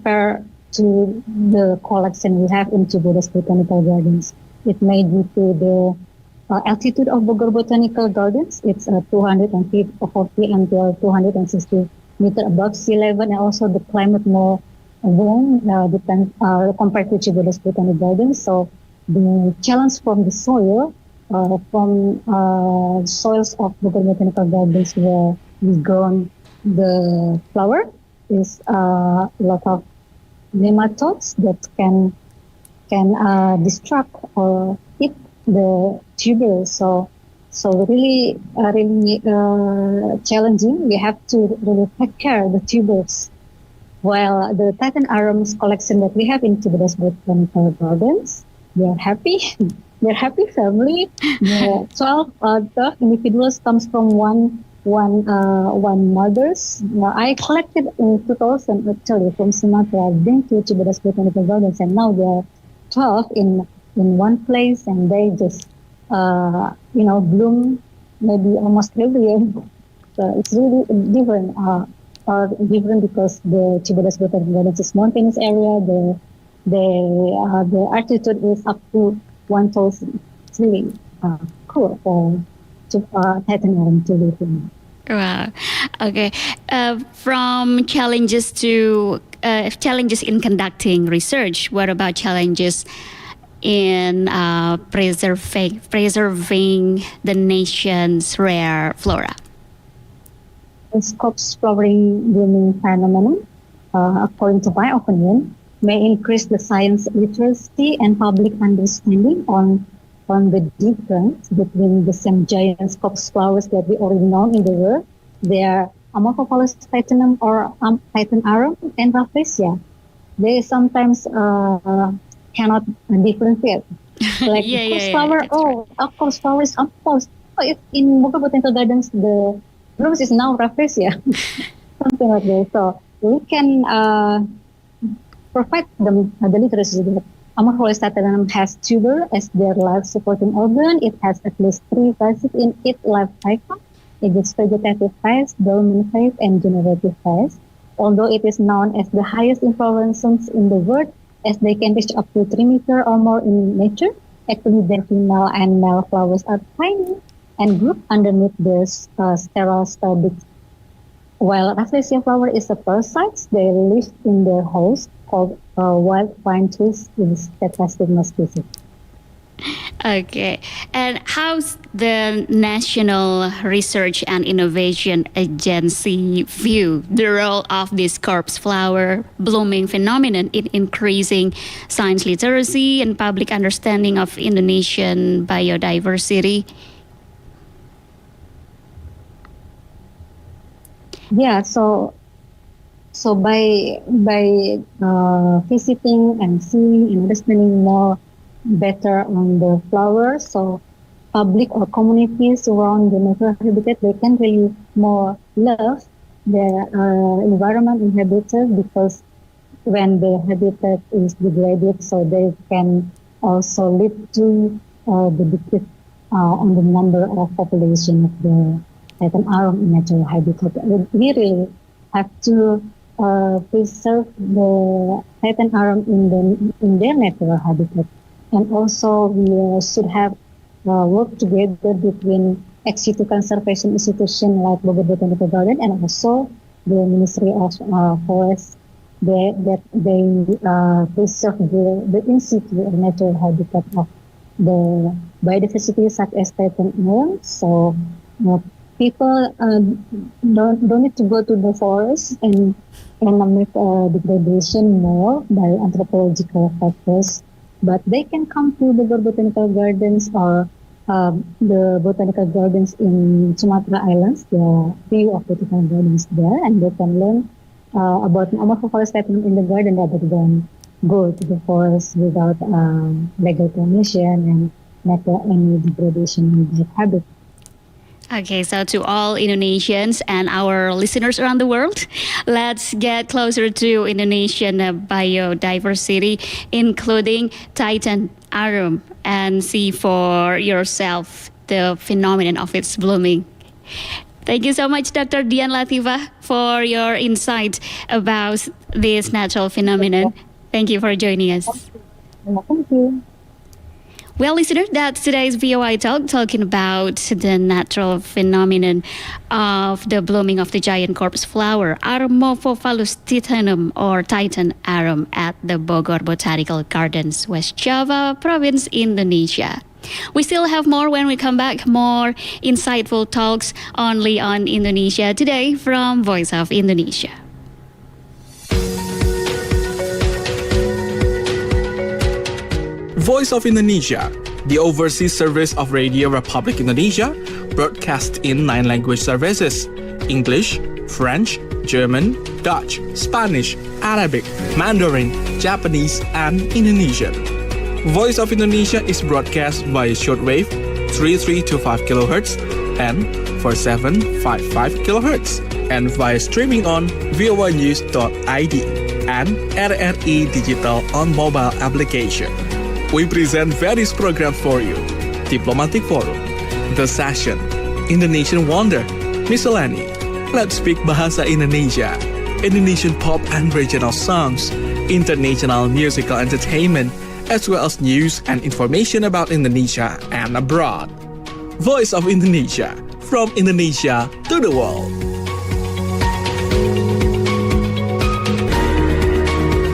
compare to the collection we have in Cibodas Botanical Gardens. It may due to the altitude of Bogor Botanical Gardens. It's 240 until 260 meter above sea level, and also the climate more warm compared to Cibodas Botanical Gardens. So the challenge from the soil, from soils of Bogor Botanical Gardens where we grown the flower, is a lot of nematodes that can destruct or eat the tubers. So really challenging. We have to really take care of the tubers. While the Titan Arums collection that we have in Cibodas Botanical Gardens, they are happy. They're happy family. 12 individuals comes from one mothers. I collected in 2000 actually from Sumatra. I've been to Cibodas Botanical Gardens, and now there are 12 in one place, and they just bloom maybe almost every year. So it's really different. Different because the Cibodas Botanical Gardens is mountainous area. The altitude is up to 1,000. It's really cool for Titan Arum to live in. Wow. Okay. From challenges to challenges in conducting research, what about challenges in preserving the nation's rare flora? Scops flowering blooming phenomenon, according to my opinion, may increase the science literacy and public understanding on the difference between the same giant scops flowers that we already know in the world. They are Amorphophallus titanum or Titan Arum and Rafflesia. They sometimes cannot differentiate. Like flower, of course, flowers, of course. In Bogor Botanical Gardens, the blooms is now Rafflesia. Something like that. So we can provide them the literacy that Amorphophallus titanum has tuber as their life-supporting organ. It has at least 3 phases in its life cycle. It is vegetative phase, dormant phase, and generative phase. Although it is known as the highest inflorescence in the world, as they can reach up to 3 meters or more in nature, actually their female and male flowers are tiny and grouped underneath their sterile stalks. While Rafflesia flower is a parasite, they live in their host called wild pine trees with Tetrastigma species. Okay. And how's the National Research and Innovation Agency view the role of this corpse flower blooming phenomenon in increasing science literacy and public understanding of Indonesian biodiversity? Yeah, so by visiting and seeing and understanding more better on the flowers, so public or communities around the natural habitat, they can really more love their environment and habitat, because when the habitat is degraded, so they can also lead to the decrease on the number of population of the Titan Arum in natural habitat. We really have to preserve the Titan Arum in their natural habitat. And also, we should have work together between ex situ conservation institutions like Bogor Botanical Garden and also the Ministry of Forests, that they preserve the in situ or natural habitat of the biodiversity such as Titan Arum. So people don't need to go to the forest and make degradation more by anthropological factors. But they can come to the botanical gardens or the botanical gardens in Sumatra Islands, the few of botanical gardens there, and they can learn about Amorphophallus titanum in the garden rather than go to the forest without legal permission and make any degradation in their habitat. Okay, so to all Indonesians and our listeners around the world, let's get closer to Indonesian biodiversity, including Titan Arum, and see for yourself the phenomenon of its blooming. Thank you so much, Dr. Dian Latifah, for your insight about this natural phenomenon. Thank you for joining us. Thank you. Well, listeners, that's today's VOI Talk, talking about the natural phenomenon of the blooming of the giant corpse flower, Arum titanum, or Titan Arum, at the Bogor Botanical Gardens, West Java Province, Indonesia. We still have more when we come back, more insightful talks only on Indonesia Today from Voice of Indonesia. Voice of Indonesia, the overseas service of Radio Republic Indonesia, broadcast in 9 language services: English, French, German, Dutch, Spanish, Arabic, Mandarin, Japanese, and Indonesian. Voice of Indonesia is broadcast via shortwave 3325 kHz and 4755 kHz, and via streaming on voinews.id and RRI Digital on mobile application. We present various programs for you: Diplomatic Forum, The Session, Indonesian Wonder, Miscellany, Let's Speak Bahasa Indonesia, Indonesian pop and regional songs, international musical entertainment, as well as news and information about Indonesia and abroad. Voice of Indonesia, from Indonesia to the world.